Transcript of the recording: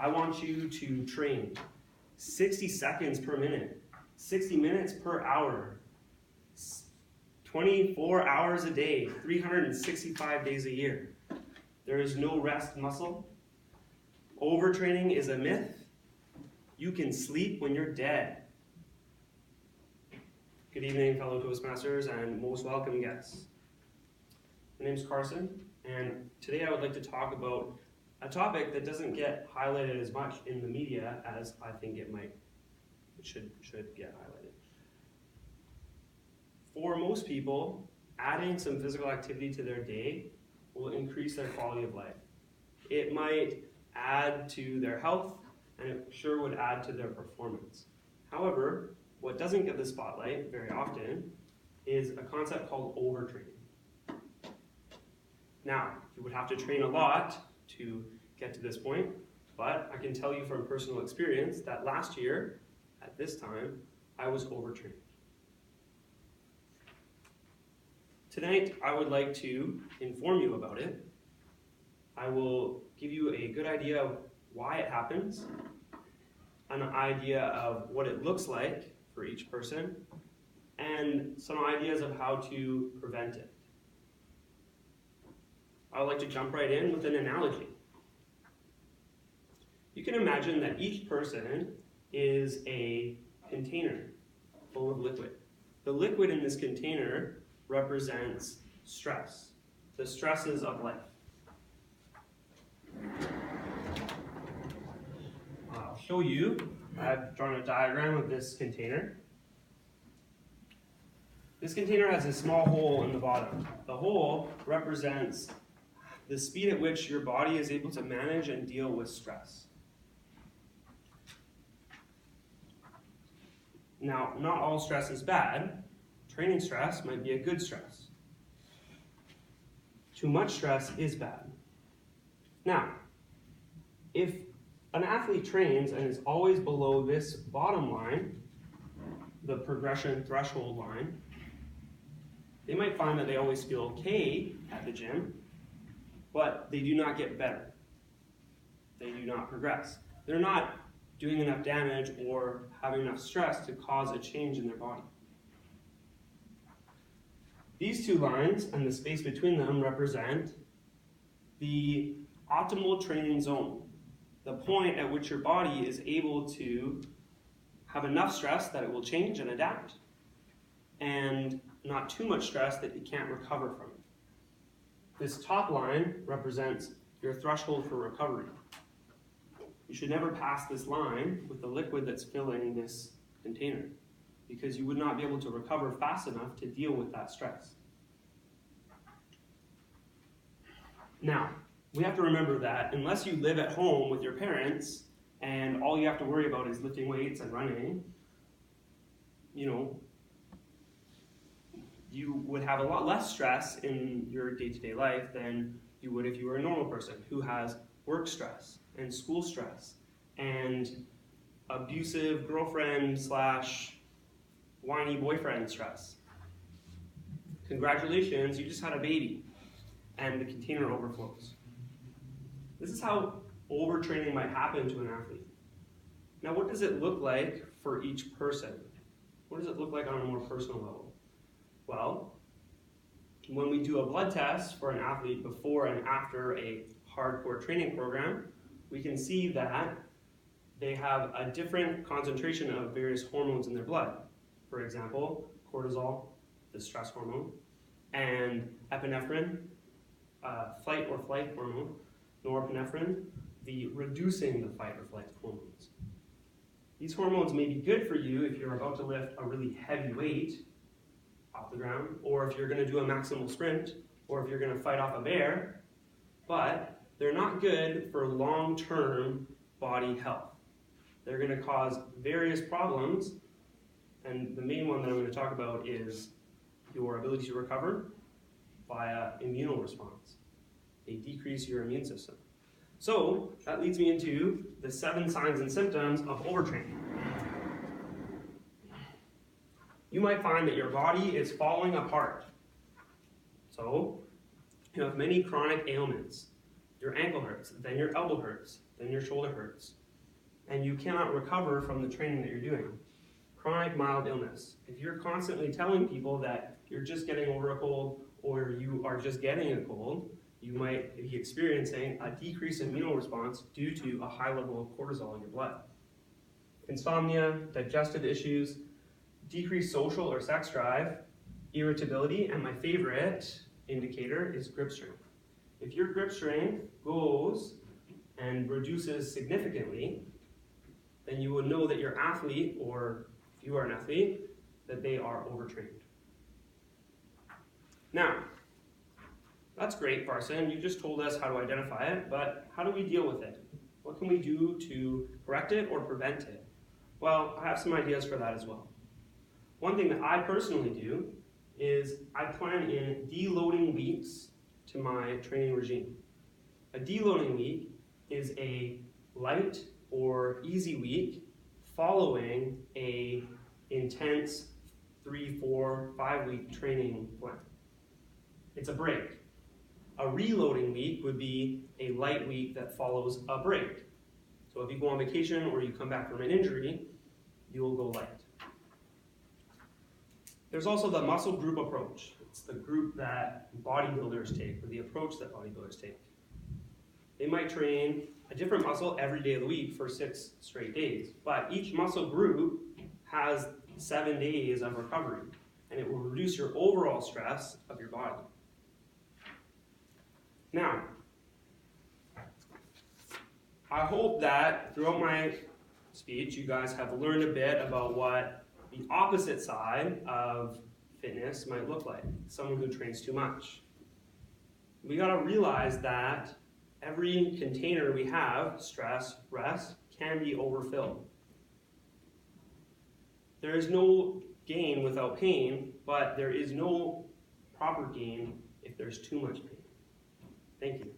I want you to train 60 seconds per minute, 60 minutes per hour, 24 hours a day, 365 days a year. There is no rest muscle. Overtraining is a myth. You can sleep when you're dead. Good evening, fellow Toastmasters and most welcome guests. My name's Carson, and today I would like to talk about a topic that doesn't get highlighted as much in the media as I think it should get highlighted. For most people, adding some physical activity to their day will increase their quality of life. It might add to their health, and it sure would add to their performance. However, what doesn't get the spotlight very often is a concept called overtraining. Now, you would have to train a lot to get to this point, but I can tell you from personal experience that last year, at this time, I was overtrained. Tonight, I would like to inform you about it. I will give you a good idea of why it happens, an idea of what it looks like for each person, and some ideas of how to prevent it. I would like to jump right in with an analogy. You can imagine that each person is a container full of liquid. The liquid in this container represents stress, the stresses of life. I'll show you. I've drawn a diagram of this container. This container has a small hole in the bottom. The hole represents the speed at which your body is able to manage and deal with stress. Now, not all stress is bad. Training stress might be a good stress. Too much stress is bad. Now, if an athlete trains and is always below this bottom line, the progression threshold line, they might find that they always feel okay at the gym, but they do not get better. They do not progress. They're not doing enough damage or having enough stress to cause a change in their body. These two lines and the space between them represent the optimal training zone, the point at which your body is able to have enough stress that it will change and adapt, and not too much stress that you can't recover from it. This top line represents your threshold for recovery. You should never pass this line with the liquid that's filling this container, because you would not be able to recover fast enough to deal with that stress. Now, we have to remember that unless you live at home with your parents and all you have to worry about is lifting weights and running, you would have a lot less stress in your day-to-day life than you would if you were a normal person who has work stress and school stress and abusive girlfriend / whiny boyfriend stress. Congratulations, you just had a baby and the container overflows. This is how overtraining might happen to an athlete. Now, what does it look like for each person? What does it look like on a more personal level? Well, when we do a blood test for an athlete before and after a hardcore training program, we can see that they have a different concentration of various hormones in their blood. For example, cortisol, the stress hormone, and epinephrine, fight or flight hormone, norepinephrine, the reducing the fight or flight hormones. These hormones may be good for you if you're about to lift a really heavy weight off the ground, or if you're going to do a maximal sprint, or if you're going to fight off a bear, but they're not good for long-term body health. They're going to cause various problems, and the main one that I'm going to talk about is your ability to recover via immune response. They decrease your immune system. So that leads me into the 7 signs and symptoms of overtraining. You might find that your body is falling apart. So you have many chronic ailments. Your ankle hurts, then your elbow hurts, then your shoulder hurts, and you cannot recover from the training that you're doing. Chronic mild illness. If you're constantly telling people that you're just getting over a cold or you are just getting a cold, you might be experiencing a decreased immune response due to a high level of cortisol in your blood. Insomnia, digestive issues, decreased social or sex drive, irritability, and my favorite indicator is grip strength. If your grip strength goes and reduces significantly, then you will know that your athlete, or if you are an athlete, that they are overtrained. Now, that's great, Carson. You just told us how to identify it, but how do we deal with it? What can we do to correct it or prevent it? Well, I have some ideas for that as well. One thing that I personally do is I plan in deloading weeks to my training regime. A deloading week is a light or easy week following a intense 3, 4, 5 week training plan. It's a break. A reloading week would be a light week that follows a break. So if you go on vacation or you come back from an injury, you will go light. There's also the muscle group approach. It's the group that bodybuilders take, or the approach that bodybuilders take. They might train a different muscle every day of the week for 6 straight days, but each muscle group has 7 days of recovery, and it will reduce your overall stress of your body. Now, I hope that throughout my speech, you guys have learned a bit about what the opposite side of fitness might look like, someone who trains too much. We gotta realize that every container we have, stress, rest, can be overfilled. There is no gain without pain, but there is no proper gain if there's too much pain. Thank you.